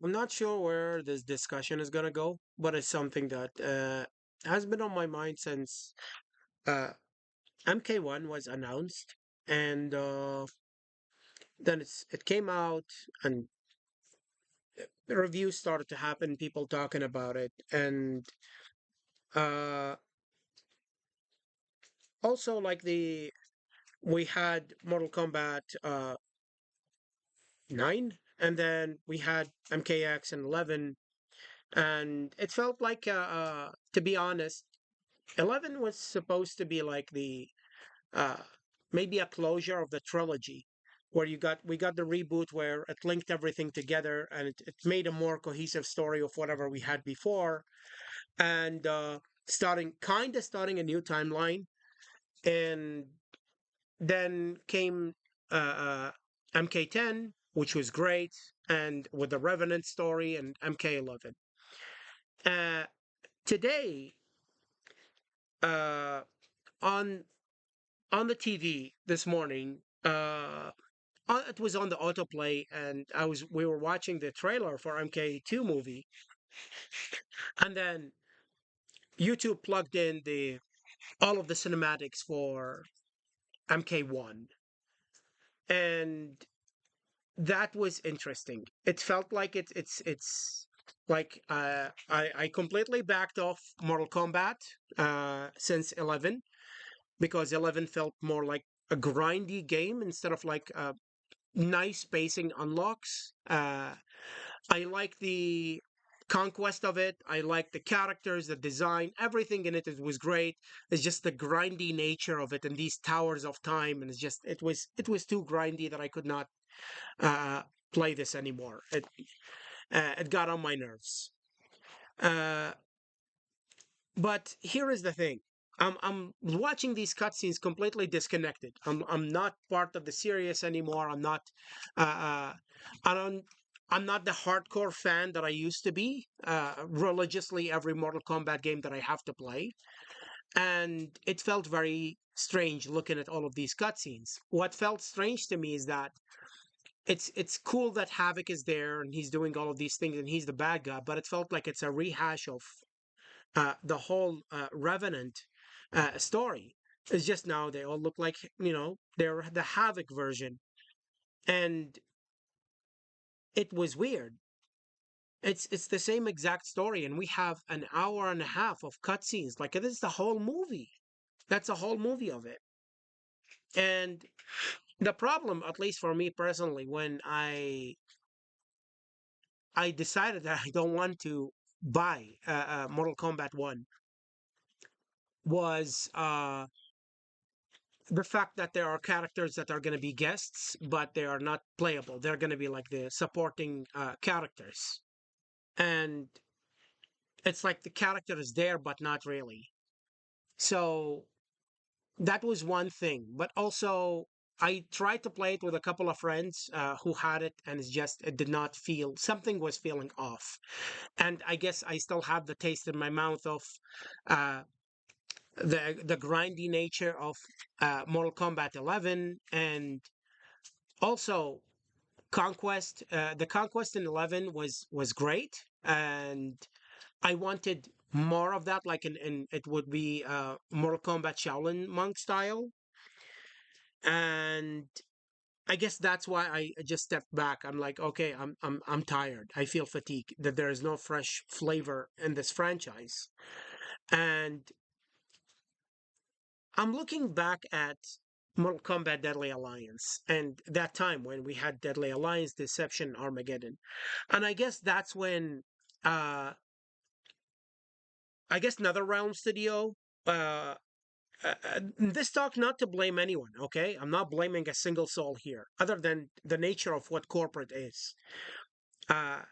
I'm not sure where this discussion is gonna go, but it's something that has been on my mind since uh, MK1 was announced, and then it came out, and the reviews started to happen, people talking about it, and uh, also like the we had Mortal Kombat 9, and then we had MKX and 11, and it felt like to be honest, 11 was supposed to be like the uh, maybe a closure of the trilogy, where we got the reboot where it linked everything together, and it made a more cohesive story of whatever we had before, and starting a new timeline. And then came MK10, which was great, and with the Revenant story, and MK11. Uh, Today, uh, on on the TV this morning, it was on the autoplay, and we were watching the trailer for MK2 movie, and then YouTube plugged in the all of the cinematics for MK1, and that was interesting. It felt like it's like I completely backed off Mortal Kombat since 11, because 11 felt more like a grindy game instead of like nice pacing unlocks. I like the conquest of it. I like the characters, the design, everything in it was great. It's just the grindy nature of it and these towers of time, and it was too grindy that I could not uh, play this anymore. It got on my nerves. Uh, but here is the thing. I'm watching these cutscenes completely disconnected. I'm not part of the series anymore. I don't I'm not the hardcore fan that I used to be. Religiously every Mortal Kombat game that I have to play, and it felt very strange looking at all of these cutscenes. What felt strange to me is that it's cool that Havoc is there and he's doing all of these things and he's the bad guy, but it felt like it's a rehash of the whole Revenant story. It's just now they all look like, they're the Havoc version, and it was weird. It's the same exact story, and we have an hour and a half of cutscenes. Like this is the whole movie. That's a whole movie of it. And the problem, at least for me personally, when I decided that I don't want to buy Mortal Kombat 1, was the fact that there are characters that are going to be guests, but they are not playable. They're going to be like the supporting characters. And it's like the character is there, but not really. So that was one thing. But also, I tried to play it with a couple of friends who had it, and it did not feel, something was feeling off. And I guess I still have the taste in my mouth of uh, the grindy nature of Mortal Kombat 11, and also Conquest. The Conquest in 11 was great, and I wanted more of that. Like in it would be Mortal Kombat Shaolin monk style, and I guess that's why I just stepped back. I'm like, okay, I'm tired. I feel fatigue that there is no fresh flavor in this franchise, and I'm looking back at Mortal Kombat Deadly Alliance and that time when we had Deadly Alliance, Deception, Armageddon. And I guess that's when I guess NetherRealm Studio this talk not to blame anyone, okay? I'm not blaming a single soul here, other than the nature of what corporate is. Uh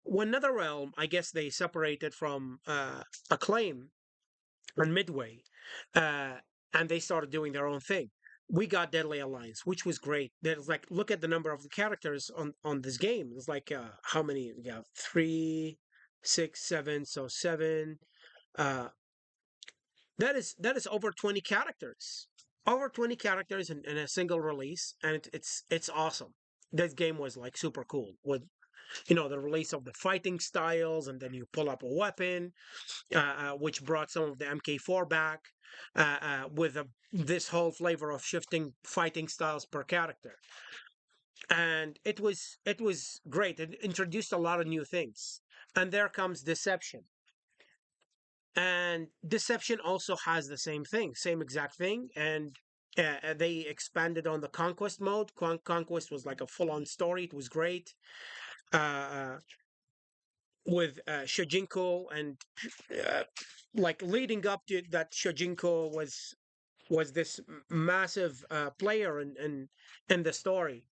when NetherRealm, I guess they separated from Acclaim on Midway, uh, and they started doing their own thing. We got Deadly Alliance, which was great. There's like, look at the number of the characters on this game. It's like how many? We got 3, 6, 7, so 7. Uh, that is over 20 characters. Over 20 characters in a single release, and it's awesome. This game was like super cool with the release of the fighting styles, and then you pull up a weapon, which brought some of the MK4 back, with this whole flavor of shifting fighting styles per character. And it was great. It introduced a lot of new things. And there comes Deception. And Deception also has the same thing, same exact thing. And they expanded on the Conquest mode. Conquest was like a full-on story. It was great. Uh, with Shojinko, and uh, like leading up to that, Shojinko was this massive player in the story.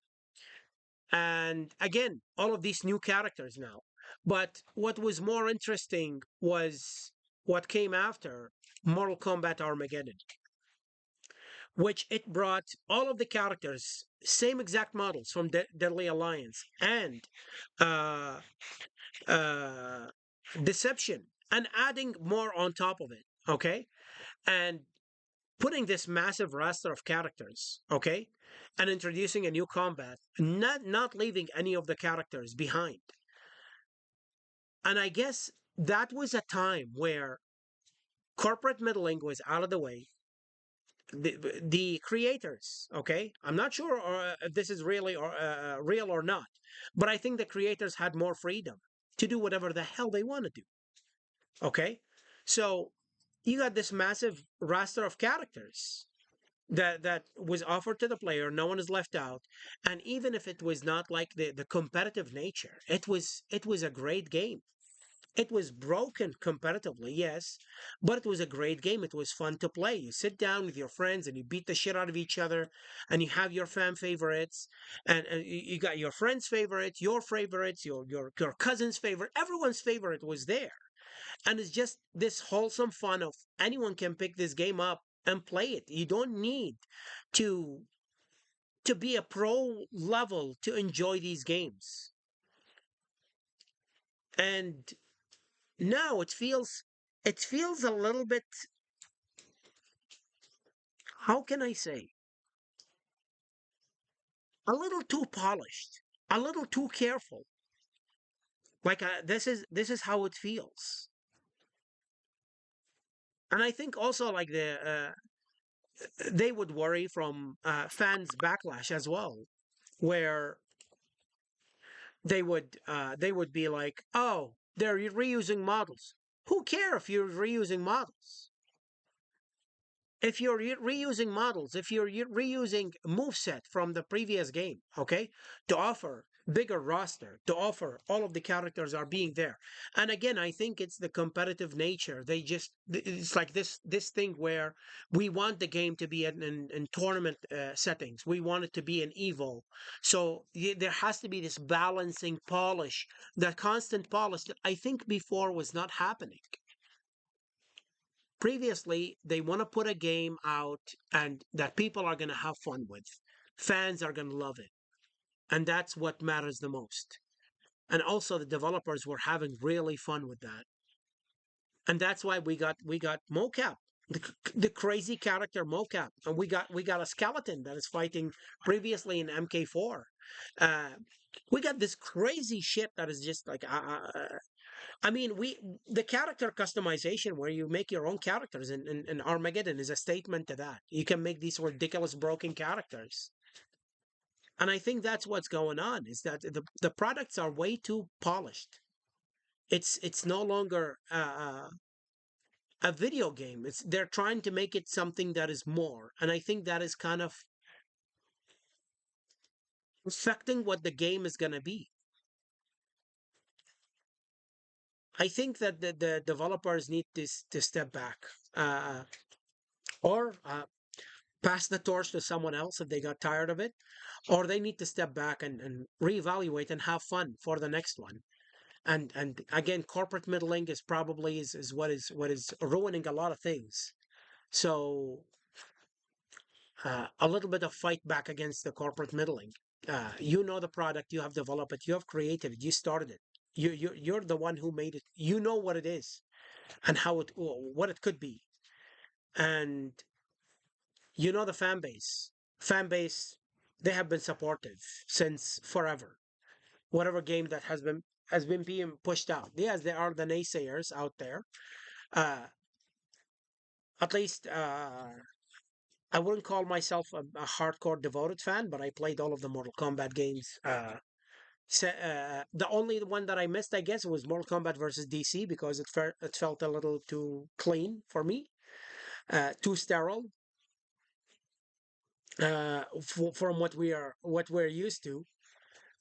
And again, all of these new characters now. But what was more interesting was what came after Mortal Kombat Armageddon, which it brought all of the characters, same exact models from Deadly Alliance, and uh, uh, Deception, and adding more on top of it. Okay, and putting this massive roster of characters. Okay, and introducing a new combat, not leaving any of the characters behind. And I guess that was a time where corporate middling was out of the way. The creators, okay, I'm not sure if this is really or real or not, but I think the creators had more freedom to do whatever the hell they want to do. Okay, so you got this massive roster of characters that was offered to the player. No one is left out, and even if it was not like the competitive nature, it was a great game. It was broken competitively, yes, but it was a great game. It was fun to play. You sit down with your friends and you beat the shit out of each other, and you have your fan favorites, and you got your friends' favorites, your favorites, your cousin's favorite, everyone's favorite was there. And it's just this wholesome fun of anyone can pick this game up and play it. You don't need to be a pro level to enjoy these games. And now it feels a little bit, how can I say, a little too polished, a little too careful. Like this is how it feels. And I think also like they would worry from fans backlash as well, where they would be like, oh, they're reusing models. Who care if you're reusing models? If you're reusing models, if you're reusing moveset from the previous game, okay, to offer bigger roster, to offer all of the characters are being there. And again, I think it's the competitive nature. It's like this thing where we want the game to be in tournament settings. We want it to be an Evo. So there has to be this balancing polish, that constant polish that I think before was not happening. Previously, they want to put a game out and that people are going to have fun with. Fans are going to love it. And that's what matters the most. And also the developers were having really fun with that. And that's why we got mocap. The crazy character mocap, and we got a skeleton that is fighting previously in MK4. Uh, we got this crazy shit that is just like I mean, the character customization where you make your own characters in Armageddon is a statement to that. You can make these ridiculous broken characters. And I think that's what's going on, is that the products are way too polished. It's no longer a video game. They're trying to make it something that is more. And I think that is kind of affecting what the game is going to be. I think that the developers need to step back, or pass the torch to someone else if they got tired of it, or they need to step back and reevaluate and have fun for the next one. And again, corporate middling is what is ruining a lot of things. So a little bit of fight back against the corporate middling. You know the product, you have developed it, you have created it, you started it. You're the one who made it. You know what it is and what it could be, and you know the fan base. Fan base, they have been supportive since forever. whatever game that has been being pushed out. Yes, there are the naysayers out there. Uh, at least I wouldn't call myself a hardcore devoted fan, but I played all of the Mortal Kombat games. The only one that I missed, I guess, was Mortal Kombat versus DC because it felt a little too clean for me, too sterile from what we're used to.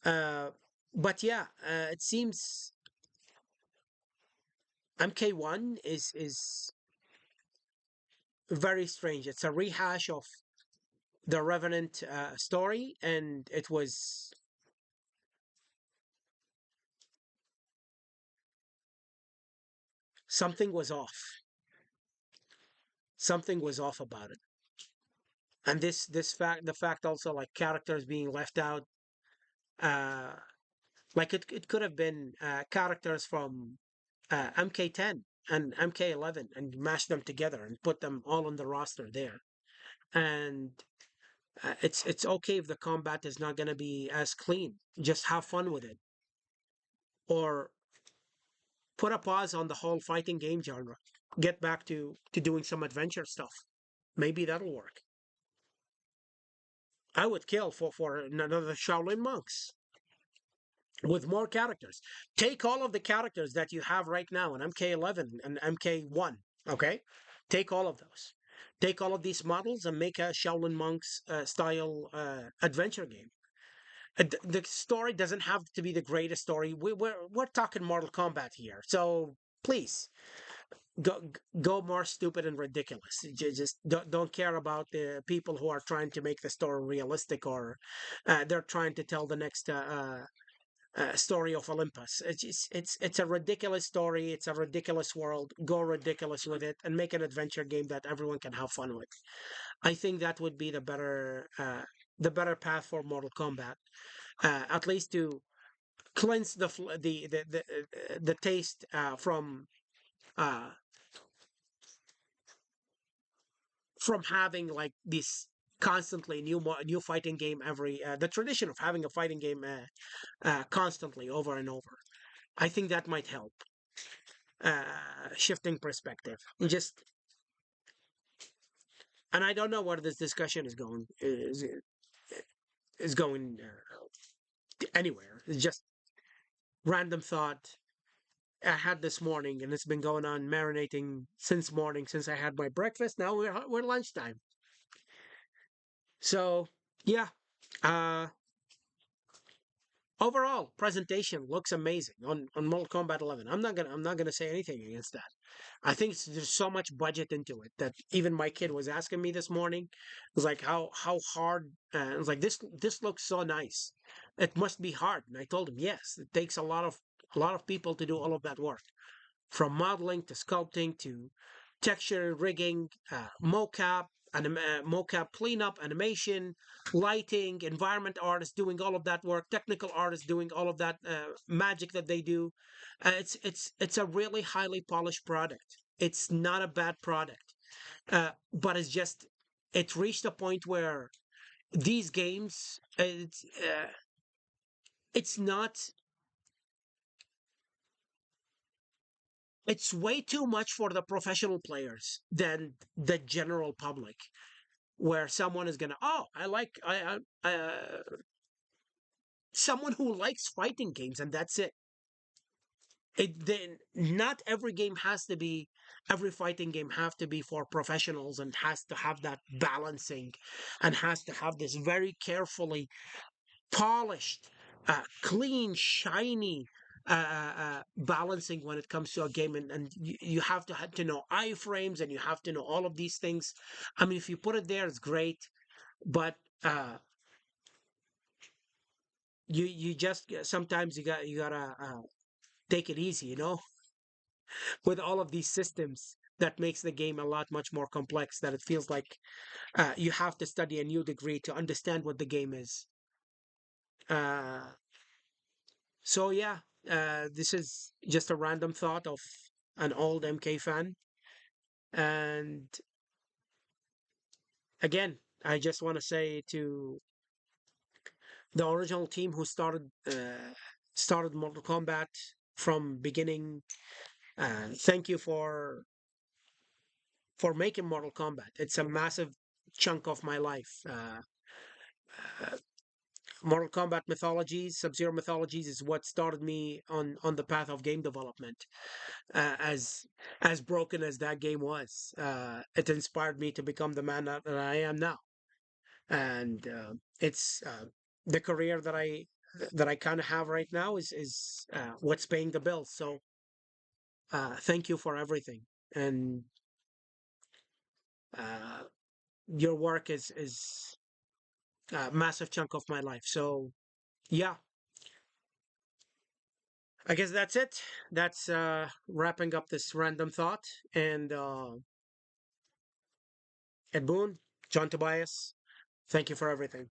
Uh, but yeah, it seems MK1 is very strange. It's a rehash of the Revenant story, and it was something was off. Something was off about it, and the fact also like characters being left out. Uh, like it could have been characters from MK10 and MK11 and mash them together and put them all on the roster there. And it's okay if the combat is not going to be as clean. Just have fun with it, or put a pause on the whole fighting game genre. Get back to doing some adventure stuff. Maybe that'll work. I would kill for another Shaolin monks with more characters. Take all of the characters that you have right now in MK11 and MK1. Okay, take all of those. Take all of these models and make a Shaolin monks style adventure game. The story doesn't have to be the greatest story. We're talking Mortal Kombat here, so please go more stupid and ridiculous. Just don't care about the people who are trying to make the story realistic, or they're trying to tell the next story of Olympus. It's a ridiculous story. It's a ridiculous world. Go ridiculous with it and make an adventure game that everyone can have fun with. I think that would be the better path for Mortal Kombat. At least to cleanse the taste uh, from having like this constantly new fighting game every the tradition of having a fighting game constantly over and over. I think that might help shifting perspective. And I don't know where this discussion is going anywhere. It's just random thought I had this morning, and it's been going on marinating since morning, since I had my breakfast. Now we're lunchtime. So yeah, uh, overall presentation looks amazing on Mortal Kombat 11. I'm not gonna say anything against that. I think there's so much budget into it that even my kid was asking me this morning. It was like how hard. It was like this looks so nice. It must be hard. And I told him yes, it takes a lot of people to do all of that work, from modeling to sculpting to texture rigging, mocap cleanup, animation, lighting, environment artists doing all of that work, technical artists doing all of that magic that they do. It's a really highly polished product. It's not a bad product, but it's reached a point where these games it's not it's way too much for the professional players than the general public, where someone is gonna, oh, someone who likes fighting games, and that's it. Then not every fighting game have to be for professionals, and has to have that balancing, and has to have this very carefully polished, clean, shiny balancing when it comes to a game, and you have to know iframes, and you have to know all of these things. I mean, if you put it there, it's great, but you just sometimes you gotta take it easy, with all of these systems that makes the game a lot much more complex, that it feels like you have to study a new degree to understand what the game is. uh So yeah, this is just a random thought of an old MK fan, and again, I just want to say the original team who started Mortal Kombat from beginning. Thank you for making Mortal Kombat. It's a massive chunk of my life. Uh, Mortal Kombat mythologies, Sub-Zero mythologies, is what started me on the path of game development. As broken as that game was, it inspired me to become the man that I am now, and it's the career that I kind of have right now is what's paying the bills. So thank you for everything, and uh, your work is a massive chunk of my life. So yeah, I guess that's it. That's wrapping up this random thought. And Ed Boon, John Tobias, thank you for everything.